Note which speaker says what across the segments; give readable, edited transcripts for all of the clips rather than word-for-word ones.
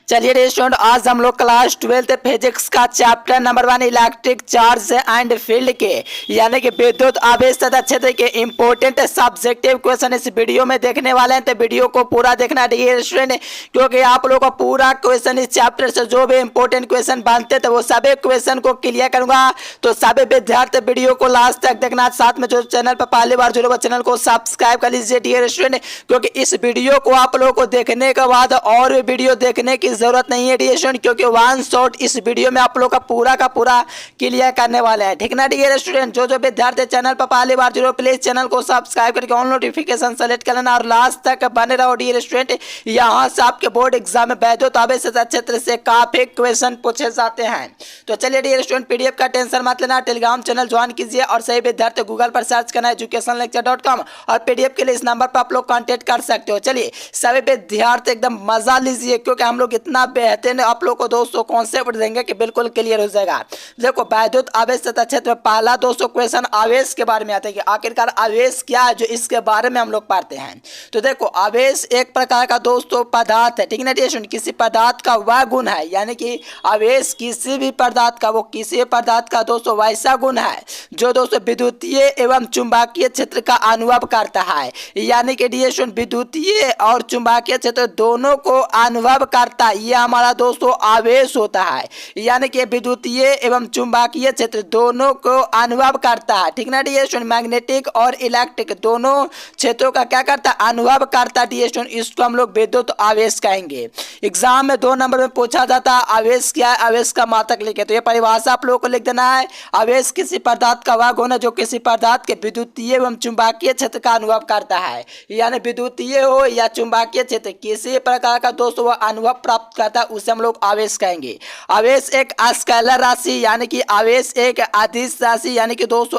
Speaker 1: चलिए स्टूडेंट, आज हम लोग क्लास 12 फिजिक्स का chapter number 1 electric charge and field के यानी कि विद्युत आवेश तथा क्षेत्र के इंपॉर्टेंट सब्जेक्टिव क्वेश्चन इस वीडियो में देखने वाले हैं। तो वीडियो को पूरा देखना डियर स्टूडेंट, क्योंकि आप लोग का पूरा क्वेश्चन इस चैप्टर से जो भी इंपॉर्टेंट क्वेश्चन बनते थे वो सभी क्वेश्चन को क्लियर करूंगा। तो सभी विद्यार्थी वीडियो को लास्ट तक देखना। साथ में जो चैनल पर पहली बार जुड़े वो चैनल को सब्सक्राइब कर लीजिए डियर स्टूडेंट, क्योंकि इस वीडियो को आप लोगों को देखने के बाद और भी वीडियो देखने की जरूरत नहीं है डियर स्टूडेंट, क्योंकि वन शॉट इस वीडियो में आप लोग का पूरा क्लियर करने वाले हैं। ठीक ना डियर स्टूडेंट, जो विद्यार्थी चैनल पर पहली बार जुड़े प्लीज चैनल को सब्सक्राइब करके ऑन नोटिफिकेशन सेलेक्ट कर लेना और लास्ट तक बने रहो डियर स्टूडेंट। यहाँ से आपके बोर्ड एग्जाम में विद्युत आवेश तथा क्षेत्र से काफी क्वेश्चन पूछे जाते हैं। तो चलिए डियर स्टूडेंट, पीडीएफ का टेंशन मत लेना, टेलीग्राम चैनल ज्वाइन कीजिए और सही विद्यार्थी गूगल पर सर्च करना educationlecture.com और पीडीएफ के लिए इस नंबर पर आप लोग कांटेक्ट कर सकते हो। चलिए सभी विद्यार्थी एकदम मजा लीजिए, क्योंकि हम लोग इतना बेहतरीन आप लोग को दोस्तों कॉन्सेप्ट देंगे कि बिल्कुल क्लियर हो जाएगा। देखो, विद्युत आवेश तथा क्षेत्र में पहला दोस्तों क्वेश्चन आवेश के बारे में आता है कि आखिरकार आवेश क्या है, जो इसके बारे में हम लोग पढ़ते हैं। तो देखो, आवेश एक प्रकार का दोस्तों पदार्थ है। ठीक है ना, किसी पदार्थ का वह गुण है, यानी कि आवेश किसी भी पदार्थ का, वो किसी पदार्थ का दोस्तों वैसा गुण है जो दोस्तों विद्युतीय एवं चुंबकीय क्षेत्र का अनुभव करता है। यानी कि विद्युतीय और चुंबकीय क्षेत्र दोनों को अनुभव करता है, यह हमारा दोस्तों आवेश होता है। यानी कि विद्युतीय एवं चुंबकीय क्षेत्र दोनों को अनुभव करता है। ठीक ना डियर, मैग्नेटिक और इलेक्ट्रिक दोनों क्षेत्रों का क्या करता है, अनुभव करता है डियर। इसको हम लोग विद्युत आवेश कहेंगे। एग्जाम में 2 नंबर में पूछा जाता है आवेश क्या है, आवेश का मात्रक लिखे। तो ये परिभाषा आप लोगों को लिख देना है। आवेश किसी पदार्थ का वह गुण है जो किसी पदार्थ के विद्युतीय एवं चुंबकीय क्षेत्र का अनुभव करता है। यानी विद्युतीय हो या चुंबकीय क्षेत्र किसी प्रकार का दोस्तों वह अनुभव प्राप्त करता है, उसे हम लोग आवेश कहेंगे। आवेश एक स्केलर राशि, यानी कि आवेश एक अदिश राशि, यानी कि दोस्तों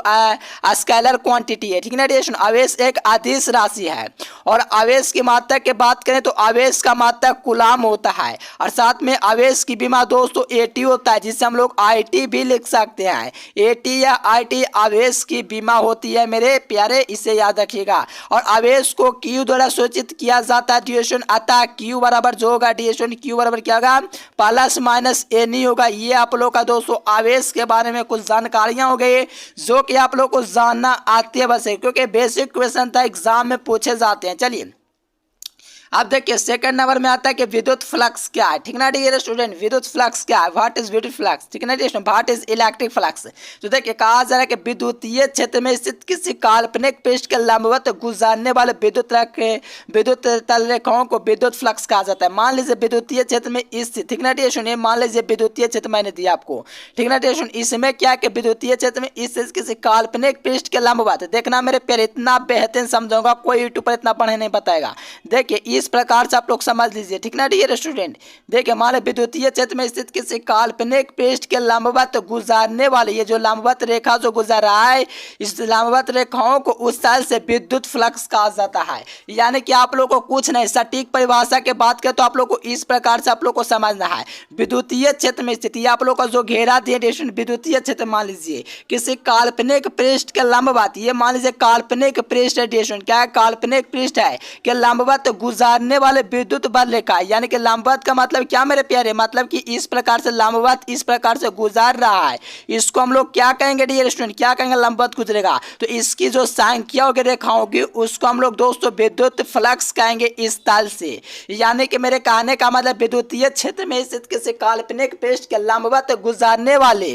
Speaker 1: स्केलर क्वांटिटी है। ठीक है ना, आवेश एक अदिश राशि है। और आवेश की मात्रा की बात करें तो आवेश का मात्रा कूलाम होता है, और साथ में आवेश की विमा दोस्तों एटी होता है, जिसे हम लोग आईटी भी लिख सकते हैं। एटी या आईटी आवेश की विमा होती है मेरे प्यारे, इसे याद रखिएगा। और आवेश को क्यू द्वारा सूचित किया जाता है डिएशन, अतः क्यू बराबर जो होगा डिएशन, क्यू बराबर क्या होगा, प्लस माइनस एनी होगा। ये आप लोग का दोस्तों आवेश के बारे में कुछ जानकारियां हो गई जो कि आप लोग को जानना आती है बस है, क्योंकि बेसिक क्वेश्चन था, एग्जाम में पूछे जाते हैं। चलिए अब देखिए सेकंड नंबर में आता है कि विद्युत फ्लक्स क्या है। ठीक ना डियर स्टूडेंट, विद्युत फ्लक्स क्या है, व्हाट इज विद्युत फ्लक्स। ठीक है ना dear, what is electric flux. तो देखिए कहा जा रहा है कि विद्युतीय क्षेत्र में स्थित किसी काल्पनिक पृष्ठ के लंबवत गुजरने वाले विद्युत तल रेखाओं को विद्युत फ्लक्स कहा जाता है। मान लीजिए विद्युतीय क्षेत्र में स्थित, ठीक ना डियर सुनिए, मान लीजिए विद्युतीय क्षेत्र मैंने दिया आपको। ठीक ना डियर, इसमें क्या कि विद्युतीय क्षेत्र में स्थित किसी काल्पनिक पृष्ठ के लंबवत, देखना मेरे प्यारे इतना बेहतरीन समझाऊंगा, कोई यूट्यूब पर इतना पढ़े नहीं बताएगा। देखिए इस प्रकार से आप लोग समझ लीजिए। ठीक ना डियर स्टूडेंट, देखिए मान लो विद्युतीय क्षेत्र में स्थित किसी काल्पनिक पृष्ठ के लंबवत गुजरने वाले, ये जो लंबवत रेखा जो गुजर रहा है, इस लंबवत रेखाओं को उस तल से विद्युत फ्लक्स कहा जाता है। यानी कि आप लोग को कुछ नहीं, सटीक परिभाषा के बात करें तो आप लोग को इस प्रकार से आप लोग को समझना है। विद्युतीय क्षेत्र में स्थिति आप लोग का जो घेरा दिए विद्युतीय क्षेत्र, मान लीजिए किसी काल्पनिक पृष्ठ के लंबवत, ये मान लीजिए काल्पनिक पृष्ठ है, क्या है, काल्पनिक पृष्ठ है कि लंबवत गुजरने वाले विद्युत बल रेखा। यानी कि लंबवत का मतलब क्या मेरे प्यारे, मतलब कि इस प्रकार से लंबवत इस प्रकार से गुजर रहा है, इसको हम लोग क्या कहेंगे डियर स्टूडेंट, क्या कहेंगे, लंबवत गुजरेगा। तो इसकी जो संख्या होगी रेखा होगी उसको हम लोग दोस्तों विद्युत फ्लक्स कहेंगे इस तल से। यानी कि मेरे कहने का मतलब विद्युतीय क्षेत्र में स्थित किसी काल्पनिक पृष्ठ के लंबवत गुजरने वाले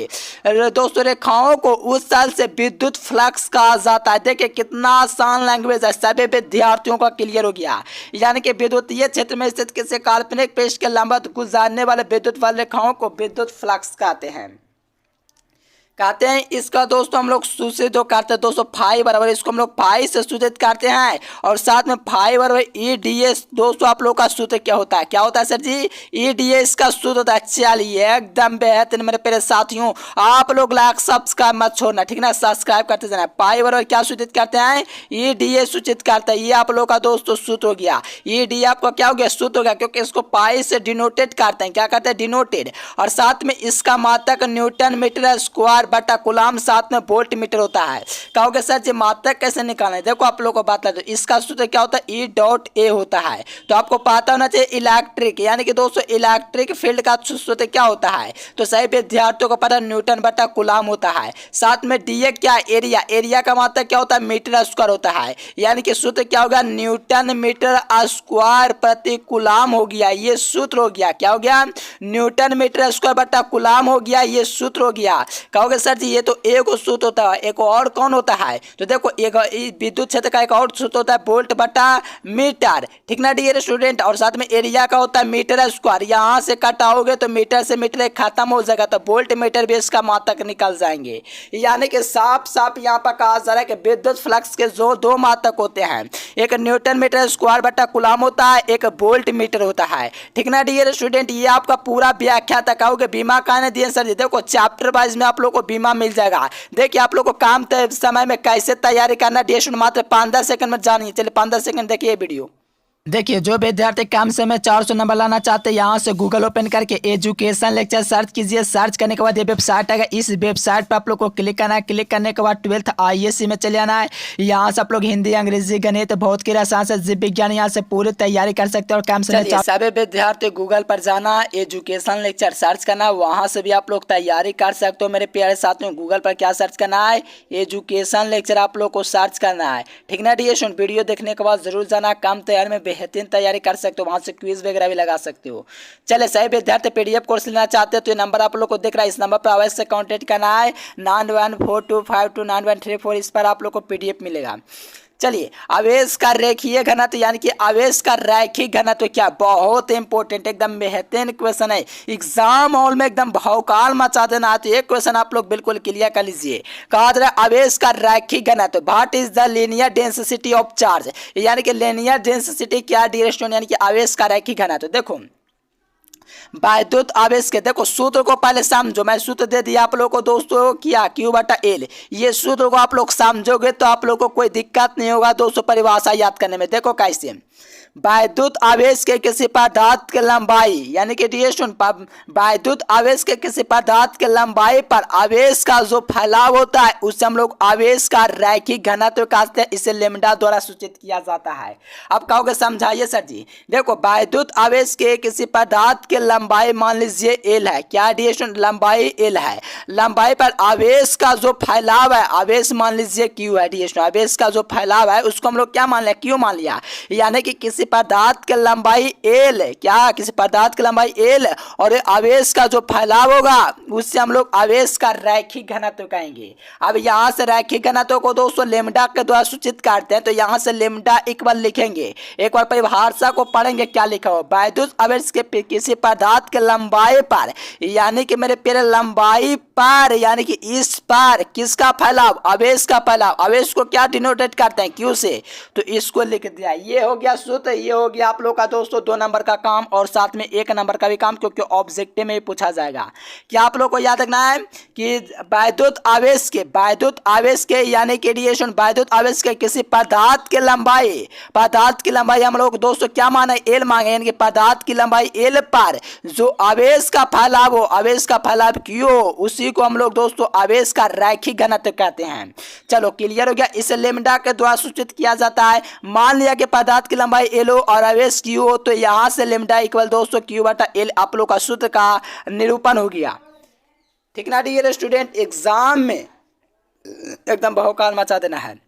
Speaker 1: दोस्तों रेखाओं को उस तल से विद्युत फ्लक्स कहा जाता है। देखिए कितना आसान लैंग्वेज है, सभी विद्यार्थियों का क्लियर हो गया। यानी कि विद्युतीय क्षेत्र में स्थित किसी काल्पनिक पृष्ठ के लंबवत गुजरने वाले विद्युत बल रेखाओं को विद्युत फ्लक्स कहते हैं। इसका दोस्तों हम लोग सूचित जो करते हैं दोस्तों फाई बराबर, इसको हम लोग फाई से सूचित करते हैं। और साथ में फाई बराबर ईडीएस दोस्तों आप लोग का सूत्र क्या होता है, क्या होता है सर जी, ईडीएस का सूत्र होता है। चलिए एकदम बेहतरीन मेरे प्यारे साथियों, आप लोग लाइक सब्सक्राइब मत छोड़ना, ठीक ना, सब्सक्राइब करते जाना। पाई बराबर क्या सूचित करते हैं, ईडीएस सूचित करता है। ये आप लोग का दोस्तों सूत्र हो गया। ईडी आपका क्या हो गया, सूत्र हो गया, क्योंकि इसको पाई से डिनोटेड करते हैं, क्या करते हैं, डिनोटेड। और साथ में इसका मात्रक न्यूटन मीटर स्क्वायर स्क्वायर बटा कुलाम, साथ में वोल्ट मीटर होता है। कहोगे सर जी मात्रक कैसे निकालना है? देखो आप लोगों को बात है, इसका सूत्र क्या होता है, E.A होता है। तो आपको पता होना चाहिए इलेक्ट्रिक यानी कि दोस्तों इलेक्ट्रिक फील्ड का सूत्र क्या होता है, तो सही विद्यार्थियों को पता न्यूटन बटा कुलाम होता है। साथ में डीए क्या, एरिया, एरिया का मात्रक क्या होता है, मीटर स्क्वायर होता है। यानी कि सूत्र क्या होगा, न्यूटन मीटर स्क्वायर प्रति कुलाम हो गया, ये सूत्र हो गया। क्या हो गया, न्यूटन मीटर स्क्वायर बटा कुलाम हो गया, ये सूत्र हो गया। कहोगे सर जी ये तो एक सूत्र होता है, एक और कौन होता है, तो देखो एक विद्युत क्षेत्र का एक और सूत्र होता है वोल्ट बटा मीटर, ठीक ना डियर स्टूडेंट। और साथ में एरिया का होता है मीटर स्क्वायर, यहाँ से कटाओगे तो मीटर से मीटर खत्म हो जाएगा, तो वोल्ट मीटर भी इसका मात्रक निकल जाएंगे। यानी कि साफ साफ यहाँ पर कहा जा रहा है कि विद्युत फ्लक्स के जो दो मात्रक होते हैं, एक न्यूटन मीटर स्क्वायर बटा कुलाम होता है, एक वोल्ट मीटर होता है, ठीक ना डियर स्टूडेंट। ये आपका पूरा व्याख्या तक आओगे। बीमा कहने दिए सर जी, देखो चैप्टर वाइज में आप लोग को बीमा मिल जाएगा। देखिए आप लोग को काम समय में कैसे तैयारी करना डियर स्टूडेंट मात्र 5-10 सेकंड में जानिए। चलिए 5-10 सेकंड देखिए वीडियो। देखिए जो विद्यार्थी कम समय 400 नंबर लाना चाहते हैं, यहाँ से गूगल ओपन करके एजुकेशन लेक्चर सर्च कीजिए। सर्च करने के बाद ये वेबसाइट आएगा, इस वेबसाइट पर आप लोग को क्लिक करना है। क्लिक करने के बाद 12th ISC में चले आना है। यहाँ से आप लोग हिंदी, अंग्रेजी, गणित, भौत की रसायन से जीव विज्ञान यहाँ से पूरी तैयारी कर सकते हैं। और कम समय सभी विद्यार्थी गूगल पर जाना, एजुकेशन लेक्चर सर्च करना, वहाँ से भी आप लोग तैयारी कर सकते हो। मेरे प्यारे साथियों गूगल पर क्या सर्च करना है, एजुकेशन लेक्चर आप लोग को सर्च करना है, ठीक ना डियर। वीडियो देखने के बाद जरूर जाना, कम तैयारी में बेहतरीन तैयारी कर सकते हो, वहां से क्विज वगैरह भी लगा सकते हो। चले सही विद्यार्थी PDF कोर्स लेना चाहते हो तो ये नंबर आप लोग को दिख रहा है, इस नंबर पर अवश्य से कांटेक्ट करना है 9142529134। इस पर आप लोग को PDF मिलेगा। चलिए आवेश का रेखीय घनत्व यानी कि आवेश का रैखिक घनत्व क्या, बहुत इंपॉर्टेंट एकदम बेहतरीन क्वेश्चन है। एग्जाम हॉल में एकदम भौकाल मचा देना है, तो ये क्वेश्चन आप लोग बिल्कुल क्लियर कर लीजिए। कहा जा रहा है आवेश का रैखिक घनत्व, what is the linear density of charge, यानी कि लीनियर डेंसिटी क्या डियर स्टूडेंट, यानी कि आवेश का रैखिक घनत्व। देखो विद्युत आवेश के देखो सूत्र को पहले समझो, मैं सूत्र दे दिया आप लोगों को दोस्तों, क्या Q/L। ये सूत्र को आप लोग समझोगे तो आप लोगों को कोई दिक्कत नहीं होगा दोस्तों परिभाषा याद करने में। देखो कैसे, विद्युत आवेश के किसी पदार्थ की लंबाई यानी कि विद्युत आवेश के किसी पदार्थ की लंबाई पर आवेश का जो फैलाव होता है उससे हम लोग आवेश का रैखिक घनत्व कहते हैं, इसे लैम्डा द्वारा सूचित किया जाता है। अब कहोगे समझाइए सर जी, देखो विद्युत आवेश के किसी पदार्थ की लंबाई मान लीजिए L है, क्या डिस्टेंस लंबाई L है, लंबाई पर आवेश का जो फैलाव है, आवेश मान लीजिए Q है डिस्टेंस, आवेश का जो फैलाव है उसको हम लोग क्या मान लिया, Q मान लिया। यानी कि किसी पदार्थ की लंबाई L, क्या किसी पदार्थ की लंबाई L और आवेश का जो फैलाव होगा उससे हम लोग आवेश का रैखिक घनत्व कहेंगे। अब यहाँ से रैखिक घनत्व को दोस्तों लैम्डा के द्वारा सूचित करते हैं, तो यहाँ से लैम्डा इक्वल लिखेंगे। एक बार परिभाषा को पढ़ेंगे, क्या लिखा हो, विद्युत आवेश के किसी पदार्थ के लंबाई पर यानी कि मेरे प्यारे लंबाई पर यानी कि इस पर किसका फैलाव, आवेश का फैलाव, आवेश को क्या डिनोटेट करते हैं Q से, तो इसको लिख दिया। ये हो गया सूत्र, ये हो गया आप लोग का दोस्तों 2 नंबर का काम और साथ में 1 नंबर का भी काम, क्योंकि ऑब्जेक्टिव में पूछा जाएगा। क्या आप लोग को याद रखना है कि विद्युत आवेश के यानी कि रेडिएशन विद्युत आवेश के किसी पदार्थ की लंबाई हम लोग दोस्तों क्या माने, L मांगे, यानी कि पदार्थ की लंबाई L पर जो आवेश का फैलाव हो, आवेश का फैलाव Q हो, उसी को हम लोग दोस्तों आवेश का रैखिक घनत्व कहते हैं। चलो क्लियर हो गया, इसे लैम्डा के द्वारा सूचित किया जाता है। मान लिया कि पदार्थ की लंबाई L हो और आवेश Q हो, तो यहाँ से लैम्डा इक्वल दोस्तों Q/L आप लोग का सूत्र का निरूपण हो गया, ठीक ना डियर स्टूडेंट। एग्जाम में एकदम भौकाल मचा देना है।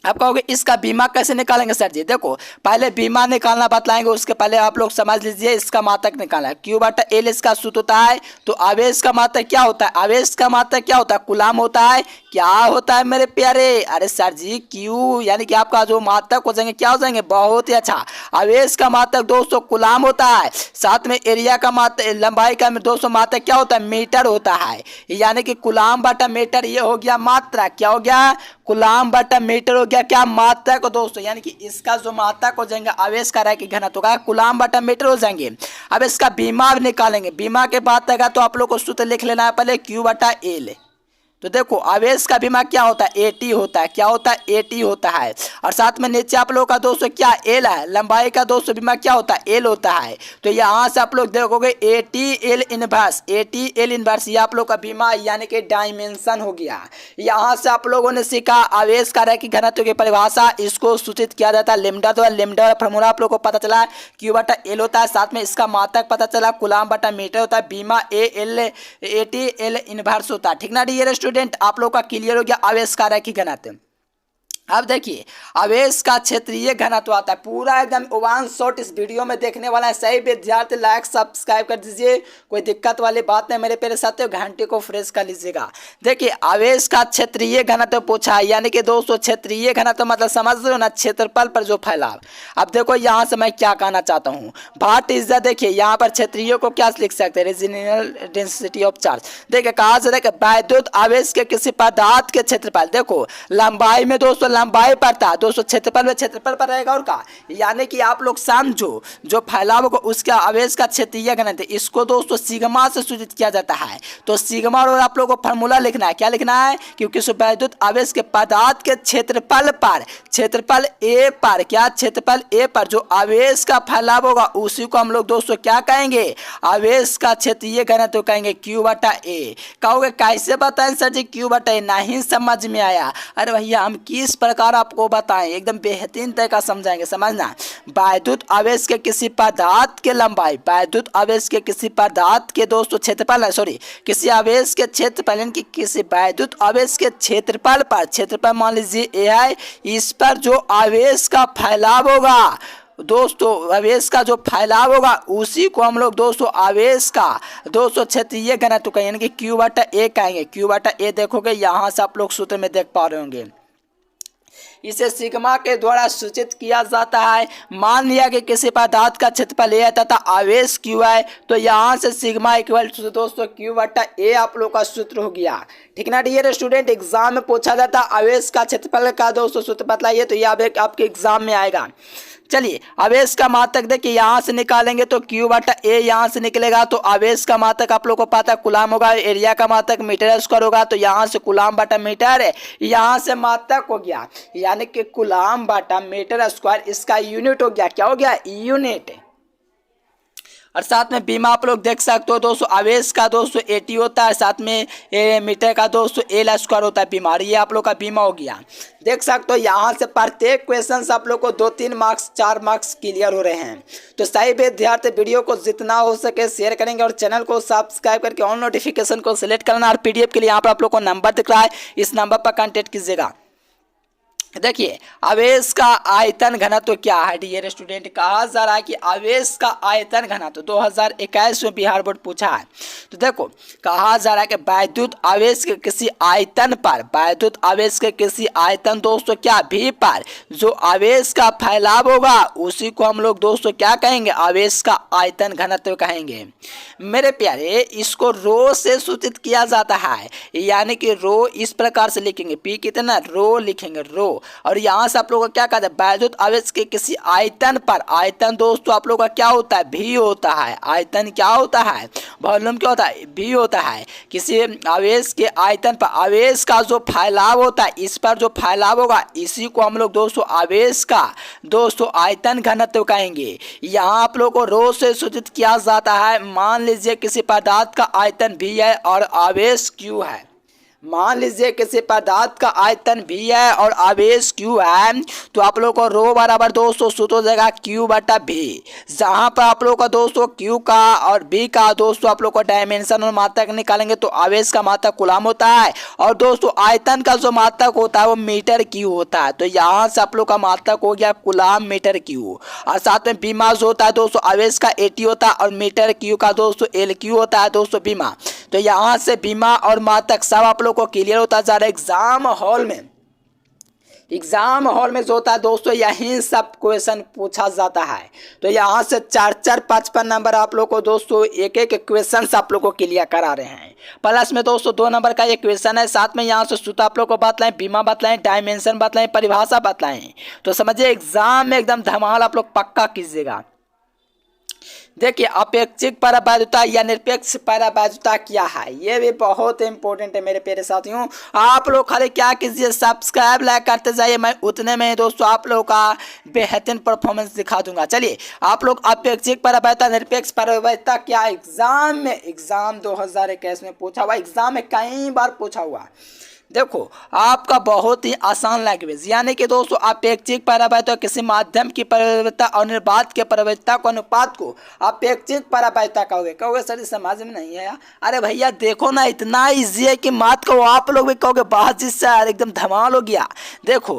Speaker 1: आप कहोगे इसका बीमा कैसे निकालेंगे सर जी, देखो पहले बीमा निकालना बतलाएंगे, उसके पहले आप लोग समझ लीजिए इसका मात्रक निकालना है। Q/L इसका सूत्र होता है, तो आवेश का मात्रक क्या होता है, आवेश का मात्रक क्या होता है, कुलाम होता है। क्या होता है मेरे प्यारे, अरे सर जी Q यानी कि आपका जो मात्रक हो जाएंगे क्या हो जाएंगे, बहुत ही अच्छा। आवेश का मात्रक दोस्तों कुलाम होता है, साथ में एरिया का मात्रक लंबाई का दोस्तों मात्रक क्या होता है, मीटर होता है। यानी कि कुलाम बटा मीटर, ये हो गया मात्रक, क्या हो गया, कुलाम बटा मीटर हो गया क्या, मात्रक दोस्तों। यानी कि इसका जो मात्रक हो जाएंगे आवेश का रैखिक घनत्व का कुलाम बटा मीटर हो जाएंगे। अब इसका बीमा निकालेंगे, बीमा के बाद तक तो आप लोग को सूत्र लिख लेना है पहले Q/L, तो देखो आवेश का बीमा क्या होता है, एटी होता है। क्या होता है, एटी होता है। और साथ में नीचे आप लोगों का दोस्तों क्या एल है, लंबाई का दोस्तों बीमा क्या होता है, एल होता है। तो यहाँ से आप लोग देखोगे eighty L inverse, eighty L inverse ये आप लोग का बीमा यानी कि डायमेंशन हो गया। यहाँ से आप लोगों ने सीखा आवेश का रैखिक घनत्व की परिभाषा, इसको सूचित किया जाता है लेमडा द्वारा। लेमडा फॉर्मूला आप लोग को पता चला क्यू बटा एल होता है, साथ में इसका मात्रक पता चला कूलम बटा मीटर होता है। बीमा A L eighty L inverse होता है। ठीक ना डियर स्टूडेंट, आप लोग का क्लियर हो गया आवेश का रैखिक घनत्व। अब देखिए आवेश का क्षेत्रीय घनत्व आता है, पूरा एकदम वन शॉट इस वीडियो में देखने वाला है। सही विद्यार्थी लाइक सब्सक्राइब कर दीजिए, कोई दिक्कत वाली बात नहीं मेरे प्यारे साथियों, घंटे को फ्रेश कर लीजिएगा। देखिए आवेश का क्षेत्रीय घनत्व पूछा है, यानी कि दोस्तों क्षेत्रीय घनत्व मतलब समझ रहे हो ना, क्षेत्रफल पर जो फैलाव। अब देखो यहाँ से मैं क्या कहना चाहता हूँ, वाट इज द, देखिए यहाँ पर क्षेत्रीय को क्या लिख सकते हैं, रीजनल डेंसिटी ऑफ चार्ज। देखिए कहा से देखिए वैद्युत आवेश के किसी पदार्थ के क्षेत्रफल, देखो लंबाई में दोस्तों लंबाई पर था दोस्तों, क्षेत्रफल में क्षेत्रफल पर रहेगा और का, यानी कि आप लोग समझो जो फैलाव को उसका आवेश का क्षेत्रीय घनत्व, इसको दोस्तों सिग्मा से सूचित किया जाता है। तो सिग्मा और आप लोग को फॉर्मूला लिखना है, क्या लिखना है, क्योंकि वैद्युत आवेश के पदार्थ के क्षेत्रफल पर, क्षेत्रफल ए पर, क्या क्षेत्रफल ए पर जो आवेश का फैलाव होगा उसी को हम लोग दोस्तों क्या कहेंगे, आवेश का क्षेत्रीय घनत्व कहेंगे, क्यू बटा ए। कहोगे कैसे बताएं सर जी क्यू बटा ए, नहीं समझ में आया, अरे भैया हम किस प्रकार आपको बताएं, एकदम बेहतरीन तरीका समझाएंगे, समझना। वैद्युत आवेश के किसी पदार्थ के लंबाई, वैद्युत आवेश के किसी पदार्थ के दोस्तों क्षेत्रफल है, सॉरी किसी आवेश के क्षेत्रफल यानी कि किसी वैद्युत आवेश के क्षेत्रफल पर, क्षेत्रफल मान लीजिए ए है, इस पर जो आवेश का फैलाव होगा दोस्तों, आवेश का जो फैलाव होगा उसी को हम लोग दोस्तों आवेश का दोस्तों क्षेत्रीय घनत्व कहेंगे, यानी कि क्यू बटा ए कहेंगे। क्यू बटा ए देखोगे यहाँ से आप लोग सूत्र में देख पा रहे होंगे, इसे सिग्मा के द्वारा सूचित किया जाता है। मान लिया कि किसी पदार्थ का क्षेत्रफल ए है तथा आवेश क्यू है, तो यहाँ से सिग्मा इक्वल टू दोस्तों क्यू बटा ए आप लोग का सूत्र हो गया। ठीक ना डियर स्टूडेंट, एग्जाम में पूछा जाता आवेश का क्षेत्रफल का दोस्तों सूत्र बतलाइए, तो ये आपके एग्जाम में आएगा। चलिए आवेश का मात्रक देखिए यहाँ से निकालेंगे तो क्यू बटा ए यहाँ से निकलेगा, तो आवेश का मात्रक आप लोग को पता है कूलम होगा, एरिया का मात्रक मीटर स्क्वायर होगा, तो यहाँ से कूलम बटा मीटर है, यहाँ से मात्रक हो गया, यानी कि कूलम बटा मीटर स्क्वायर, इसका यूनिट हो गया, क्या हो गया, यूनिट। और साथ में बीमा आप लोग देख सकते हो दोस्तों, आवेश का दोस्तों एटी होता है, साथ में मीटर का दोस्तों एल स्क्वायर होता है बीमा, ये आप लोग का बीमा हो गया। देख सकते हो यहाँ से प्रत्येक क्वेश्चन आप लोग को 2-3 मार्क्स 4 मार्क्स क्लियर हो रहे हैं। तो सही विद्यार्थी वीडियो को जितना हो सके शेयर करेंगे और चैनल को सब्सक्राइब करके ऑन नोटिफिकेशन को सिलेक्ट करना। और पीडीएफ के लिए यहाँ पर आप लोग को नंबर दिख रहा है, इस नंबर पर कॉन्टेक्ट कीजिएगा। देखिए आवेश का आयतन घनत्व क्या है डियर स्टूडेंट, कहा जा रहा है कि आवेश का आयतन घनत्व 2021 में बिहार बोर्ड पूछा है। तो देखो कहा जा रहा है कि वैद्युत आवेश के किसी आयतन पर, वैद्युत आवेश के किसी आयतन दोस्तों क्या भी पर जो आवेश का फैलाव होगा उसी को हम लोग दोस्तों क्या कहेंगे, आवेश का आयतन घनत्व कहेंगे। मेरे प्यारे इसको रो से सूचित किया जाता है, यानी कि रो इस प्रकार से लिखेंगे, पी कितना रो लिखेंगे रो, और यहाँ से आप लोगों को क्या कहते हैं, वैद्युत आवेश के किसी आयतन पर, आयतन दोस्तों आप लोगों का क्या होता है, भी होता है। आयतन क्या होता है, वॉल्यूम क्या होता है, भी होता है। किसी आवेश के आयतन पर आवेश का जो फैलाव होता है, इस पर जो फैलाव होगा इसी को हम लोग दोस्तों आवेश का दोस्तों आयतन घनत्व कहेंगे। यहाँ आप लोग को रो से सूचित किया जाता है। मान लीजिए किसी पदार्थ का आयतन भी है और आवेश क्यू है, मान लीजिए किसी पदार्थ का आयतन भी है और आवेश क्यू है, तो आप लोग को रो बराबर दोस्तों सूत्र हो जाएगा क्यू बटा भी, जहां पर आप लोग का दोस्तों क्यू का और बी का दोस्तों आप लोग को डायमेंशन और मात्रक निकालेंगे तो आवेश का मात्रक कूलम होता है और दोस्तों आयतन का जो मात्रक होता है वो मीटर क्यू होता है। तो यहाँ से आप लोग का मात्रक हो गया कूलम मीटर क्यू, और साथ में बीमा जो होता है दोस्तों आवेश का एटी होता है और मीटर क्यू का दोस्तों एल क्यू होता है दोस्तों बीमा। तो यहाँ से बीमा और मात्रक सब आप लोग को क्लियर होता जा रहा है। एग्जाम हॉल में जो होता है दोस्तों यही सब क्वेश्चन पूछा जाता है। तो यहाँ से 4-4 55 नंबर आप लोग को दोस्तों एक क्वेश्चन आप लोग को क्लियर करा रहे हैं। प्लस में दोस्तों 2 नंबर का ये क्वेश्चन है, साथ में यहाँ से सूत्र आप लोग को बतलाएं, बीमा बतलाएं, डायमेंशन बतलाएं, परिभाषा बतलाएं। तो समझिए एग्जाम में एकदम धमाल आप लोग पक्का कीजिएगा। देखिए अपेक्षिक पराबाध्यता या निरपेक्ष पराबाध्यता क्या है, ये भी बहुत इंपॉर्टेंट है मेरे प्यारे साथियों। आप लोग खाली क्या कीजिए, सब्सक्राइब लाइक करते जाइए, मैं उतने में दोस्तों आप लोगों का बेहतरीन परफॉर्मेंस दिखा दूंगा। चलिए आप लोग अपेक्षिक पराबाध्यता निरपेक्ष पराबाध्यता क्या एग्जाम 2021 में पूछा हुआ, एग्जाम में कई बार पूछा हुआ। देखो आपका बहुत ही आसान लैंग्वेज, यानी कि दोस्तों अपेक्षिक पराबाध्यता किसी माध्यम की पराबाध्यता और निर्बाध के पराबाध्यता को अनुपात को अपेक्षिक पराबाध्यता कहोगे सर समझ में नहीं आया। अरे भैया देखो ना, इतना इजी है कि मात कहो, आप लोग भी कहोगे बहुत जिससे एकदम धमाल हो गया। देखो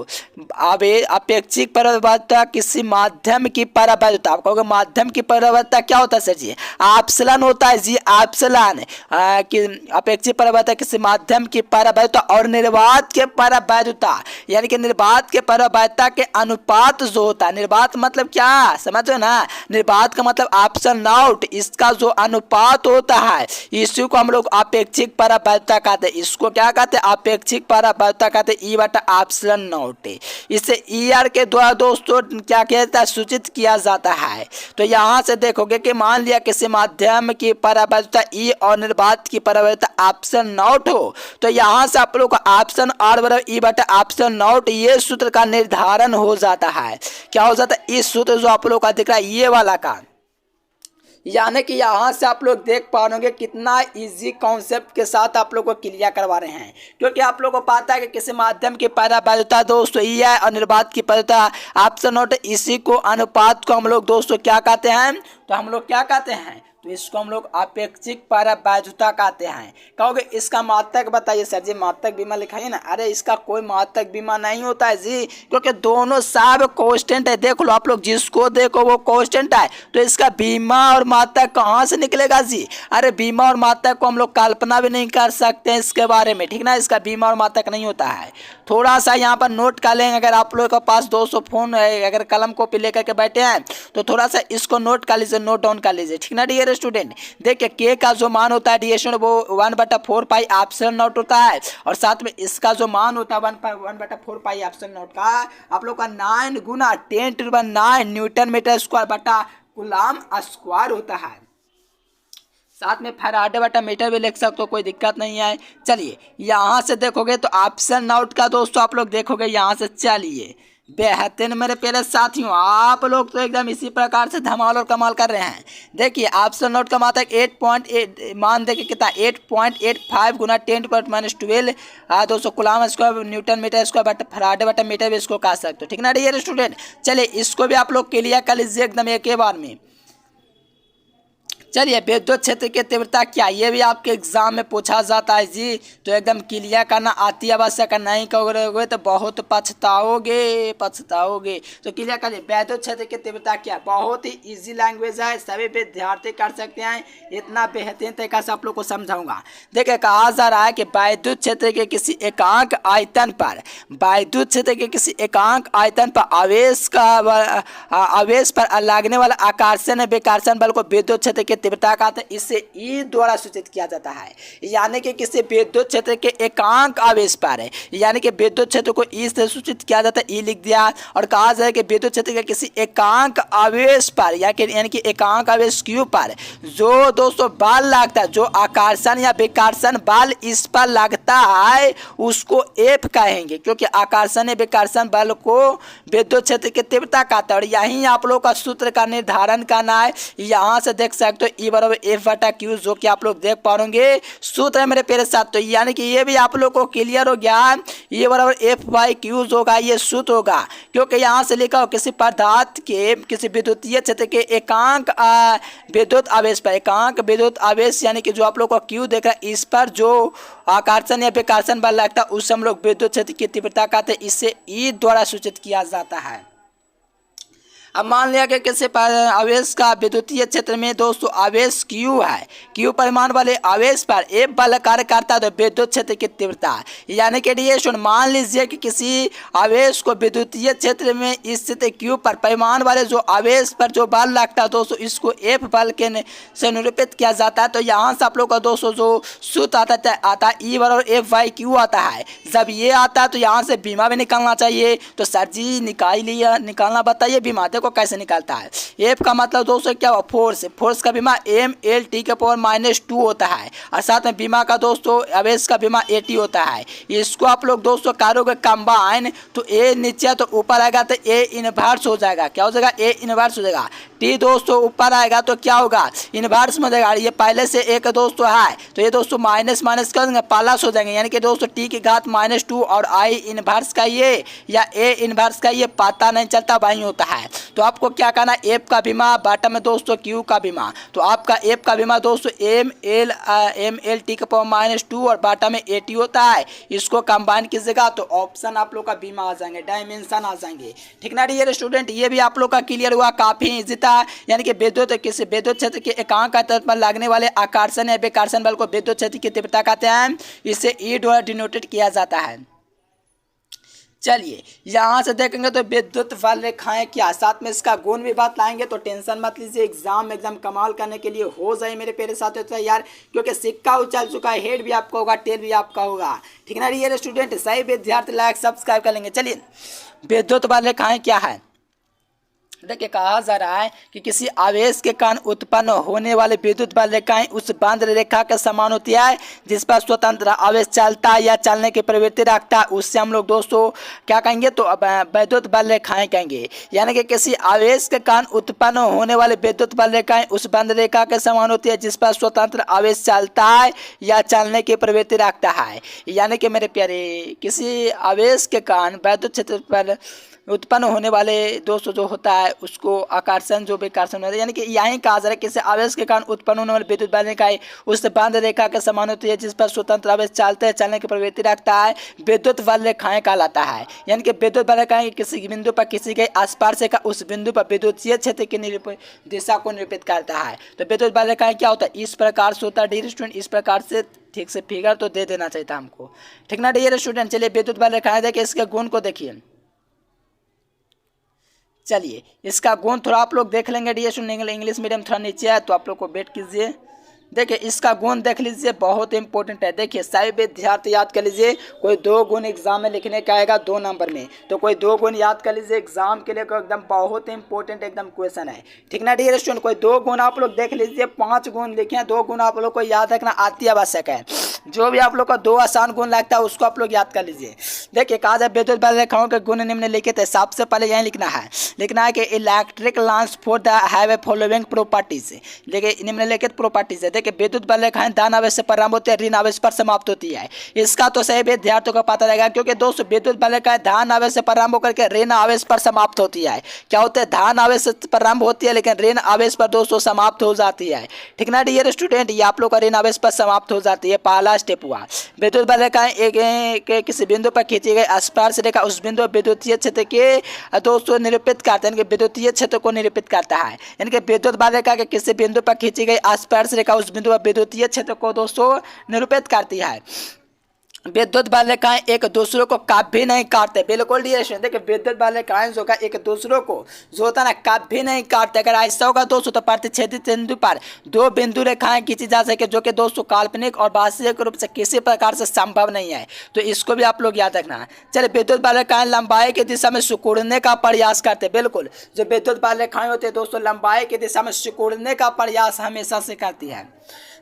Speaker 1: अब अपेक्षिक पराबाध्यता किसी माध्यम की पराबाध्यता, आप कहोगे माध्यम की पराबाध्यता क्या होता है सर जी, एप्सिलॉन होता है जी, एप्सिलॉन कि अपेक्षिक पराबाध्यता किसी माध्यम की पराबाध्यता और निर्बाध के पराबाध्यता, यानी कि निर्बाध के पराबाध्यता के अनुपात जो होता है, निर्बाध मतलब क्या समझो ना, निर्बाध का मतलब ऑप्शन नॉट, इसका जो अनुपात होता है इसी को हम लोग अपेक्षिक पराबाध्यता कहते हैं। इसको क्या कहते हैं, अपेक्षिक पराबाध्यता कहते हैं, ई बटा ऑप्शन नॉट। इसे ई आर के द्वारा दोस्तों क्या कहता है, सूचित किया जाता है। तो यहाँ से देखोगे कि मान लिया किसी माध्यम की पराबाध्यता ई और निर्बाध की पराबाध्यता ऑप्शन नॉट हो, तो यहाँ से आप लोग ऑप्शन आर बराबर ई बटा ऑप्शन नॉट, ये सूत्र का निर्धारण हो जाता है। क्या हो जाता है, इस सूत्र जो आप लोग का दिख रहा है ये वाला का, यानी कि यहाँ से आप लोग देख पाओगे कितना इजी कॉन्सेप्ट के साथ आप लोग को क्लियर करवा रहे हैं, क्योंकि आप लोग को पता है कि किसी माध्यम की पराबाध्यता दोस्तों ई है और निर्बाध की पराबाध्यता ऑप्शन नॉट, इसी को अनुपात को हम लोग दोस्तों क्या कहते हैं, तो हम लोग क्या कहते हैं, तो इसको हम लोग अपेक्षिक पराबाध्यता कहते हैं। कहोगे इसका मात्रक बताइए सर जी, मात्रक बीमा लिखाइए ना। अरे इसका कोई मात्रक बीमा नहीं होता है जी, क्योंकि दोनों सब कांस्टेंट है। देख लो आप लोग, जिसको देखो वो कांस्टेंट है, तो इसका बीमा और मात्रक कहाँ से निकलेगा जी। अरे बीमा और मात्रक को हम लोग कल्पना भी नहीं कर सकते इसके बारे में, ठीक ना, इसका बीमा और मात्रक नहीं होता है। थोड़ा सा यहाँ पर नोट कर लेंगे, अगर आप लोगों के पास 200 फोन है, अगर कलम कॉपी लेकर के बैठे हैं तो थोड़ा सा इसको नोट कर लीजिए, नोट डाउन कर लीजिए, ठीक ना डियर स्टूडेंट। देखिए के का जो मान होता है डिएशन वो 1/4 पाई ऑप्शन नॉट होता है, और साथ में इसका जो मान होता है 1/4 पाई ऑप्शन नॉट का आप लोग का 9 गुना 10⁹ न्यूटन मीटर स्क्वायर बटा कूलम स्क्वायर होता है। साथ में फैराडे बटा मीटर भी लिख सकते हो, कोई दिक्कत नहीं है। चलिए यहाँ से देखोगे तो ऑप्शन नॉट का दोस्तों आप लोग देखोगे यहाँ से, चलिए बेहतरीन मेरे प्यारे साथियों, आप लोग तो एकदम इसी प्रकार से धमाल और कमाल कर रहे हैं। देखिए ऑप्शन नोट का मात्रक 8.8 मान देखिए कितना 8.85 गुना 10⁻12 200 coulomb square newton metre square बटा फैराडे बटा मीटर भी इसको कह सकते हो, ठीक ना डियर स्टूडेंट। चलिए इसको भी आप लोग क्लियर कर लीजिए एकदम एक ही बार में। चलिए विद्युत क्षेत्र की तीव्रता क्या, ये भी आपके एग्जाम में पूछा जाता है जी, तो एकदम क्लियर करना अति आवश्यक, नहीं करोगे तो बहुत पछताओगे। तो क्लियर करिए विद्युत क्षेत्र की तीव्रता क्या, बहुत ही इजी लैंग्वेज है, सभी विद्यार्थी कर सकते हैं, इतना बेहतरीन तरीका से आप लोग को समझाऊंगा। देखिए कहा जा रहा है कि विद्युत क्षेत्र के किसी एकांक आयतन पर, विद्युत क्षेत्र के किसी एकांक आयतन पर आवेश पर लगने वाला आकर्षण विकर्षण बल को विद्युत क्षेत्र के तीव्रता कहते हैं, इसे ई द्वारा सूचित किया जाता है। यानी कि किसी विद्युत क्षेत्र के एकांक आवेश पर है, यानी कि विद्युत क्षेत्र को ई से सूचित किया जाता है, ई लिख दिया। और कहा जाए कि विद्युत क्षेत्र के किसी एकांक आवेश पर यानी कि एकांक आवेश क्यू पर जो दोस्तों बल लगता है, जो आकर्षण या विकर्षण बल इस पर लगता है उसको एफ कहेंगे, क्योंकि आकर्षण या विकर्षण बल को विद्युत क्षेत्र की तीव्रता कहता है। और यही आप लोग का सूत्र का निर्धारण करना है, यहाँ से देख सकते हो ई बराबर एफ बटा क्यू, जो कि आप लोग देख पाओगे सूत्र है मेरे प्यारे साथ। तो यानी कि ये भी आप लोग को क्लियर हो गया, ये बराबर एफ बाई क्यू होगा, ये सूत्र होगा, क्योंकि यहाँ से लिखा हो किसी पदार्थ के किसी विद्युतीय क्षेत्र के एकांक विद्युत आवेश पर, एकांक विद्युत आवेश यानी कि जो आप लोग को क्यू देख रहा है, इस पर जो आकर्षण या विकर्षण बल लगता है उसे हम लोग विद्युत क्षेत्र की तीव्रता कहते हैं, इसे ई द्वारा सूचित किया जाता है। अब मान लिया कि किसी आवेश का विद्युतीय क्षेत्र में दोस्तों आवेश क्यू है, क्यू परिमाण वाले आवेश पर एफ बल कार्य करता है, तो विद्युत क्षेत्र की तीव्रता यानी कि डिएशन, मान लीजिए कि किसी आवेश को विद्युतीय क्षेत्र में स्थित क्यू पर परिमाण वाले जो आवेश पर जो बल लगता है दोस्तों, इसको एफ बल के से निरूपित किया जाता है। तो यहाँ से आप लोग का दोस्तों जो सूत्र आता है ई बराबर एफ बाई क्यू आता है। जब ये आता है तो यहाँ से बीमा भी निकालना चाहिए। तो सर जी निकालना बताइए बीमा। को कैसे निकालता है। एफ का मतलब दोस्तों क्या हुआ, फोर्स। फोर्स का बीमा ml के पावर -2 होता है और साथ में बीमा का दोस्तों आवेश का बीमा AT होता है। इसको आप लोग दोस्तों करोगे कंबाइन तो ए नीचे तो ऊपर आएगा तो ए इनवर्स हो जाएगा। क्या हो जाएगा, ए इनवर्स हो जाएगा। टी दोस्तों ऊपर आएगा तो क्या होगा, इनवर्स में हो जाएगा। ये पहले से एक दोस्तों है तो ये दोस्तों माइनस माइनस कर देंगे, प्लस हो जाएंगे। यानी कि दोस्तों टी की घात -2 और आई इनवर्स का ये या ए इनवर्स का ये पता नहीं चलता, वही होता है। तो आपको क्या करना, एफ का बीमा बॉटम में दोस्तों क्यू का बीमा। तो आपका एफ का बीमा दोस्तों ml के पावर -2 और बॉटम में AT होता है। इसको कंबाइन कीजिएगा तो ऑप्शन आप लोग का बीमा आ जाएंगे, डायमेंशन आ जाएंगे। ठीक ना डियर स्टूडेंट, ये भी आप लोग का क्लियर हुआ, काफी इजी था। यानी कि विद्युत किसी विद्युत क्षेत्र के एकांक का तत्व पर लगने वाले आकर्षण या विकर्षण बल को विद्युत क्षेत्र की तीव्रता कहते हैं। इसे ई द्वारा डिनोटेड किया जाता है। चलिए यहाँ से देखेंगे तो विद्युत बल रेखाएं क्या, साथ में इसका गुण भी बात लाएंगे। तो टेंशन मत लीजिए, एग्जाम एकदम कमाल करने के लिए हो जाए मेरे प्यारे साथियों तो यार, क्योंकि सिक्का उछल चुका है, हेड भी आपका होगा, टेल भी आपका होगा। ठीक है ना डियर स्टूडेंट, सही विद्यार्थी लाइक सब्सक्राइब कर लेंगे। चलिए विद्युत बल रेखाएं क्या है, देखिए कहा जा रहा है कि किसी आवेश के कारण उत्पन्न होने वाले विद्युत बल रेखाएं उस बंद रेखा के समान होती है जिस पर स्वतंत्र आवेश चलता है या चलने की प्रवृत्ति रखता है। उससे हम लोग दोस्तों क्या कहेंगे, तो विद्युत बल रेखाएं कहेंगे। यानी कि किसी आवेश के कारण उत्पन्न होने वाले विद्युत बल रेखाएं उस बंद रेखा के समान होती है जिस पर स्वतंत्र आवेश चलता है या चलने की प्रवृत्ति रखता है। यानी कि मेरे प्यारे किसी आवेश के कारण विद्युत क्षेत्र पर उत्पन्न होने वाले दोस्तों जो होता है उसको आकर्षण जो विकर्षण होता है। यानी कि यही कहा जा रहा है किसी आवेश के कारण उत्पन्न होने वाले विद्युत बल रेखाएं उस बंद रेखा के समान होती है जिस पर स्वतंत्र आवेश चलते हैं चलने की प्रवृत्ति रखता है, विद्युत बल रेखाएं कहलाता है। यानी कि विद्युत बल रेखाएं किसी बिंदु पर किसी के आसपास का उस बिंदु पर विद्युतीय क्षेत्र की दिशा को निरूपित करता है। तो विद्युत बल रेखाएं क्या होता है, इस प्रकार से होता है डियर स्टूडेंट। इस प्रकार से ठीक से फिगर तो दे देना चाहिए था हमको। ठीक ना डियर स्टूडेंट, चलिए विद्युत बल रेखाएं देखिए, इसके गुण को देखिए। चलिए इसका गुण थोड़ा आप लोग देख लेंगे डियर स्टूडेंट, इंग्लिश मीडियम थोड़ा नीचे है तो आप लोग को वेट कीजिए। देखिए इसका गुण देख लीजिए, बहुत इंपॉर्टेंट है। देखिए सभी विद्यार्थी याद कर लीजिए, कोई 2 गुण एग्जाम में लिखने का आएगा 2 नंबर में, तो कोई 2 गुण याद कर लीजिए एग्जाम के लिए, एकदम बहुत इंपॉर्टेंट एकदम क्वेश्चन है। ठीक ना डियर स्टूडेंट, कोई 2 गुण आप लोग देख लीजिए, 5 गुण लिखे हैं, 2 गुण आप लोग को याद रखना अति आवश्यक है। जो भी आप लोग का 2 आसान गुण लगता है उसको आप लोग याद कर लीजिए। देखिए कहा जाए विद्युत बल रेखाओं के गुण निम्नलिखित है। सबसे पहले यही लिखना है कि electric lines for the have a following properties. देखिए निम्नलिखित प्रॉपर्टीज है। देखिए विद्युत बल रेखाएं धन आवेश से प्रारंभ होती है, ऋण आवेश पर समाप्त होती है। इसका तो सही विद्यार्थियों को पता रहेगा, क्योंकि दोस्तों विद्युत बल रेखाएं धन आवेश से प्रारंभ होकर के ऋण आवेश पर समाप्त होती है। क्या होता है, धन आवेश से प्रारंभ होती है लेकिन ऋण आवेश पर दोस्तों समाप्त हो जाती है। ठीक ना डियर स्टूडेंट, ये आप लोग का ऋण आवेश पर समाप्त हो जाती है, पहला स्टेप हुआ। विद्युत बल रेखाएं एक किसी बिंदु पर खींची गई स्पर्श रेखा उस बिंदु विद्युतीय क्षेत्र के दोस्तों निरूपित करते हैं, विद्युतीय क्षेत्र को निरूपित करता है। यानी कि विद्युत बल रेखा के किसी बिंदु पर खींची गई स्पर्श रेखा उस बिंदु पर विद्युतीय क्षेत्र को दोस्तों निरूपित करती है। विद्युत बल रेखाएं एक दूसरे को कभी नहीं काटते, बिल्कुल डियर स्टूडेंट। देखिए विद्युत बल रेखाएं जो का एक दूसरे को जो होता है ना कभी नहीं काटते। अगर ऐसा होगा दोस्तों तो प्रतिच्छेदित बिंदु पर 2 बिंदु रेखाएं खींची जा सके जो कि दोस्तों काल्पनिक और वास्तविक रूप से किसी प्रकार से संभव नहीं है। तो इसको भी आप लोग याद रखना। चलिए विद्युत बल रेखाएं लंबाई की दिशा में सिकुड़ने का प्रयास करते, बिल्कुल जो विद्युत बल रेखाएं होती है दोस्तों लंबाई की दिशा में सिकुड़ने का प्रयास हमेशा से करती है।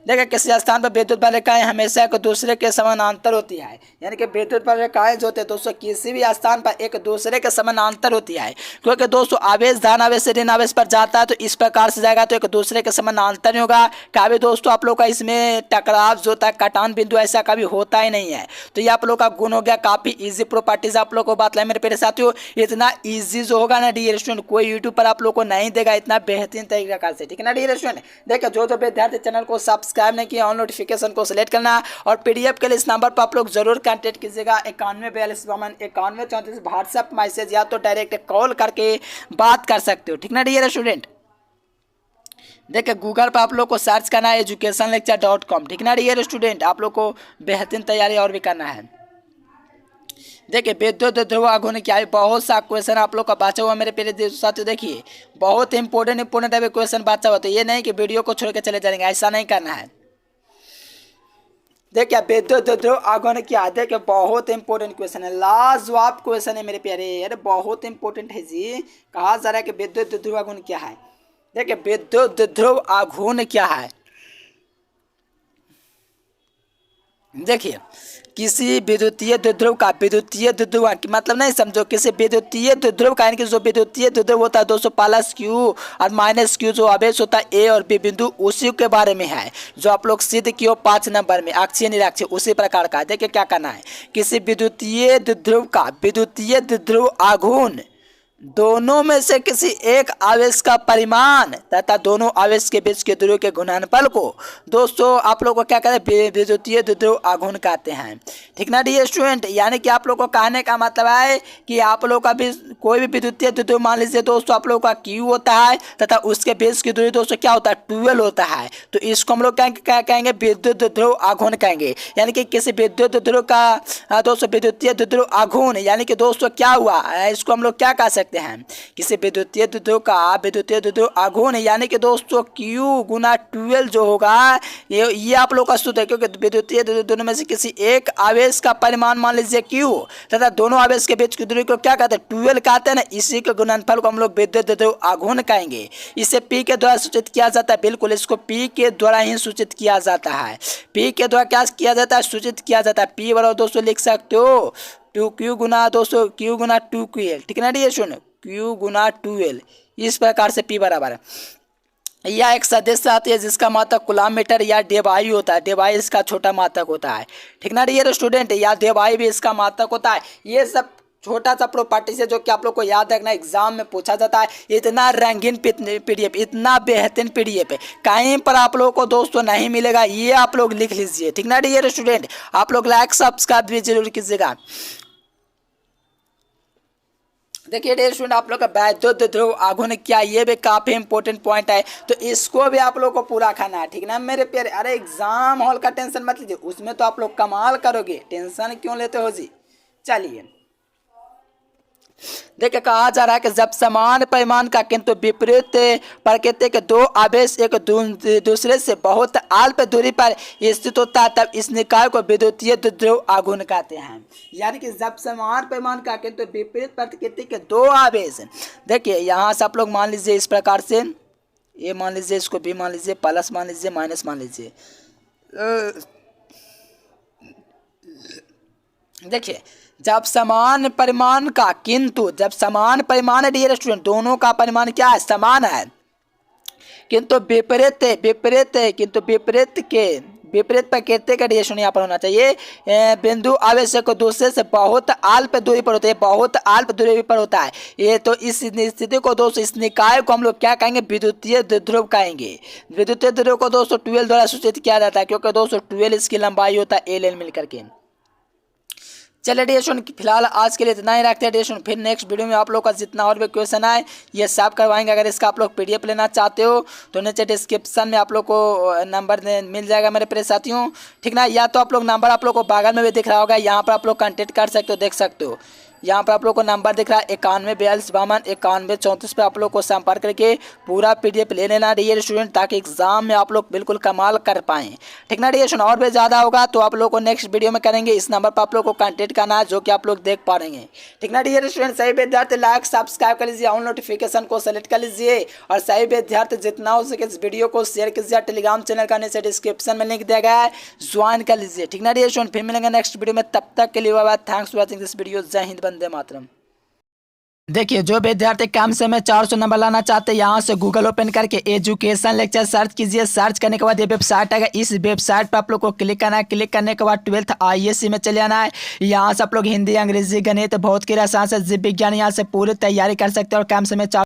Speaker 1: देखिए किसी स्थान पर विद्युत बल रेखाएं हमेशा एक दूसरे के समानांतर होती है। यानी कि विद्युत बल रेखाएं जो होते हैं दोस्तों किसी भी स्थान पर एक दूसरे के समानांतर होती है, क्योंकि दोस्तों आवेश धन आवेश से ऋण आवेश पर जाता है तो इस प्रकार से जाएगा तो एक दूसरे के समानांतर नहीं होगा। कभी दोस्तों आप लोग का इसमें टकराव जो होता है कटान बिंदु ऐसा कभी होता ही नहीं है। तो ये आप लोग का गुण हो गया, काफी इजी प्रॉपर्टीज आप लोग को बात लाई मेरे प्यारे साथियों। इतना इजी जो होगा ना डियर स्टूडेंट कोई यूट्यूब पर आप लोग को नहीं देगा इतना बेहतरीन तरीका से। ठीक है ना डियर स्टूडेंट, देखिए जो विद्यार्थी चैनल को सब्सक्राइब नहीं किया ऑन नोटिफिकेशन को सिलेक्ट करना और पीडीएफ के लिए इस नंबर पर आप लोग जरूर कांटेक्ट कीजिएगा 9142519134 व्हाट्सएप मैसेज या तो डायरेक्ट कॉल करके बात कर सकते हो। ठीक ना डियर स्टूडेंट, देखिए गूगल पर आप लोग को सर्च करना है educationlecture.com। ठीक ना डियर स्टूडेंट, आप लोग को बेहतरीन तैयारी और भी करना है। देखिए विद्युत ध्रुव आघूर्ण क्या है, बहुत सा क्वेश्चन आप लोग का बचा हुआ मेरे प्यारे साथियों। देखिए बहुत इंपॉर्टेंट अभी क्वेश्चन बचा हुआ, तो ये नहीं कि वीडियो को छोड़ के चले जाएंगे, ऐसा नहीं करना है। देखिए विद्युत ध्रुव आघूर्ण क्या है, देखिए बहुत इंपॉर्टेंट क्वेश्चन है, लाजवाब क्वेश्चन है मेरे प्यारे, अरे बहुत इंपॉर्टेंट है जी। कहा जा रहा है कि विद्युत ध्रुव आघूर्ण क्या है। देखिए विद्युत ध्रुव आघूर्ण क्या है, देखिए किसी विद्युतीय द्विध्रुव का विद्युतीय द्विध्रुव मतलब नहीं समझो, किसी विद्युतीय द्विध्रुव का यानी कि जो विद्युतीय द्विध्रुव होता है दोस्तों प्लस क्यू और माइनस क्यू जो आवेश होता है ए और बी बिंदु, उसी के बारे में है जो आप लोग सिद्ध किए 5 नंबर में अक्षीय निरक्षीय उसी प्रकार का। देखिए क्या करना है, किसी विद्युतीय द्विध्रुव का विद्युतीय द्विध्रुव आघूर्ण दोनों में से किसी एक आवेश का परिमाण तथा दोनों आवेश के बीच के दूरी के गुणनफल को दोस्तों आप लोग को क्या कहते हैं, विद्युतीय द्विध्रुव आघूर्ण कहते हैं। ठीक ना डियर स्टूडेंट, यानी कि आप लोग को कहने का मतलब है कि आप लोग का भी कोई भी विद्युतीय द्विध्रुव मान लीजिए दोस्तों आप लोग का Q होता है तथा उसके बीच की दूरी दोस्तों क्या होता है 12 होता है, तो इसको हम लोग क्या कहेंगे, विद्युत द्विध्रुव आघूर्ण कहेंगे। यानी कि किसी विद्युत द्विध्रुव का दोस्तों विद्युतीय द्विध्रुव आघूर्ण यानी कि दोस्तों क्या हुआ, इसको हम लोग क्या कह सकते हैं, किसी विद्युतीय द्विध्रुव का विद्युतीय द्विध्रुव आघूर्ण यानी कि दोस्तों Q गुना 12 जो होगा ये आप लोग का सूत्र है, क्योंकि विद्युतीय दोनों में से किसी एक आवेश का परिमाण मान लीजिए Q तथा दोनों आवेश के बीच की दूरी को क्या कहते हैं 12 कहते हैं ना, इसी के गुणनफल को हम लोग विद्युत द्विध्रुव आघूर्ण कहेंगे। इसे P के द्वारा सूचित किया जाता है, बिल्कुल इसको P के द्वारा ही सूचित किया जाता है। P के द्वारा क्या किया जाता है, सूचित किया जाता है। P बराबर दोस्तों लिख सकते हो 2Q गुना दोस्तों Q गुना 2QL, ठीक ना ये सुनो Q गुना 2L, इस प्रकार से P बराबर है। यह एक सदिश आती है जिसका मात्रक कूलम मीटर या डेबाई होता है, डेबाई इसका छोटा मात्रक होता है। ठीक ना ये स्टूडेंट, या डेबाई भी इसका मात्रक होता है। ये सब छोटा सा प्रॉपर्टी से जो कि आप लोग को याद रखना एग्जाम में पूछा जाता है। इतना रंगीन पीडीएफ, इतना बेहतरीन पीडीएफ है, कहीं पर आप लोगों को दोस्तों नहीं मिलेगा, ये आप लोग लिख लीजिए। ठीक ना ये स्टूडेंट, आप लोग लाइक सब्सक्राइब भी जरूर कीजिएगा। देखिए डियर स्टूडेंट, आप लोग का विद्युत द्विध्रुव आघूर्ण क्या, ये भी काफी इंपॉर्टेंट पॉइंट है, तो इसको भी आप लोग को पूरा खाना है। ठीक ना मेरे प्यारे, अरे एग्जाम हॉल का टेंशन मत लीजिए, उसमें तो आप लोग कमाल करोगे, टेंशन क्यों लेते हो जी। चलिए देखिए कहा जा रहा है कि जब समान परिमाण का किंतु विपरीत प्रकृति के दो आवेश एक दूसरे से बहुत अल्प दूरी पर स्थित होता है तब इस निकाय को विद्युतीय द्विध्रुव आघूर्ण कहते हैं। यानी कि जब समान परिमाण का किंतु विपरीत प्रकृति के दो आवेश, देखिए यहाँ से आप लोग मान लीजिए इस प्रकार से, ए मान लीजिए, इसको बी मान लीजिए, प्लस मान लीजिए, माइनस मान लीजिए। देखिए जब समान परिमाण का किंतु, जब समान परिमाण है डियर स्टूडेंट, दोनों का परिमाण क्या है, समान है, किंतु विपरीत प्रकृति का रिएक्शन यहाँ पर होना चाहिए। बिंदु आवेश को दूसरे से बहुत अल्प दूरी पर होता है, बहुत अल्प दूरी पर होता है ये, तो इस स्थिति को दोस्तों, इस निकाय को हम लोग क्या कहेंगे, विद्युतीय द्विध्रुव कहेंगे। विद्युतीय द्विध्रुव को दोस्तों 12 द्वारा सूचित किया जाता है, क्योंकि दोस्तों 12 इसकी लंबाई होता है एल मिलकर के। चलिए डियर स्टूडेंट, फिलहाल आज के लिए इतना ही रखते हैं डियर स्टूडेंट, फिर नेक्स्ट वीडियो में आप लोग का जितना और भी क्वेश्चन आए ये सब करवाएंगे। अगर इसका आप लोग पीडीएफ लेना चाहते हो तो नीचे डिस्क्रिप्शन में आप लोग को नंबर मिल जाएगा मेरे प्रिय साथियों। ठीक ना, या तो आप लोग नंबर आप लोग को बगल में भी दिख रहा होगा, यहाँ पर आप लोग कॉन्टेक्ट कर सकते हो, देख सकते हो। यहाँ पर आप लोग को नंबर दिख रहा है 914252 पे आप लोग को संपर्क करके पूरा पीडीएफ ले लेना डियर स्टूडेंट, ताकि एग्जाम में आप लोग बिल्कुल कमाल कर पाएँ। ठीक ना डियर स्टूडेंट, और भी ज़्यादा होगा तो आप लोग को नेक्स्ट वीडियो में करेंगे, इस नंबर पर आप लोग को कॉन्टेक्ट करना है, जो कि आप लोग देख पा रहे हैं। ठीक ना डियर स्टूडेंट, सही विद्यार्थी लाइक सब्सक्राइब कर लीजिए, ऑन नोटिफिकेशन को सेलेक्ट कर लीजिए, और सही विद्यार्थी जितना हो सके इस वीडियो को शेयर कीजिए। टेलीग्राम चैनल का नीचे डिस्क्रिप्शन में लिंक दिया गया है, ज्वाइन कर लीजिए। ठीक ना डियर स्टूडेंट, फिर मिलेंगे नेक्स्ट वीडियो में, तब तक के लिए bye bye, thanks for watching this video, जय हिंद, वंदे मातरम। देखिए जो विद्यार्थी कम समय 400 नंबर लाना चाहते हैं, यहाँ से गूगल ओपन करके एजुकेशन लेक्चर सर्च कीजिए। सर्च करने के बाद ये वेबसाइट आएगा, इस वेबसाइट पर आप लोग को क्लिक करना है। क्लिक करने के बाद 12th ISC में चले आना है। यहाँ से आप लोग हिंदी, अंग्रेजी, गणित, भौतिकी, रसायन, जीव विज्ञान यहाँ से पूरी तैयारी कर सकते हैं, और कम समय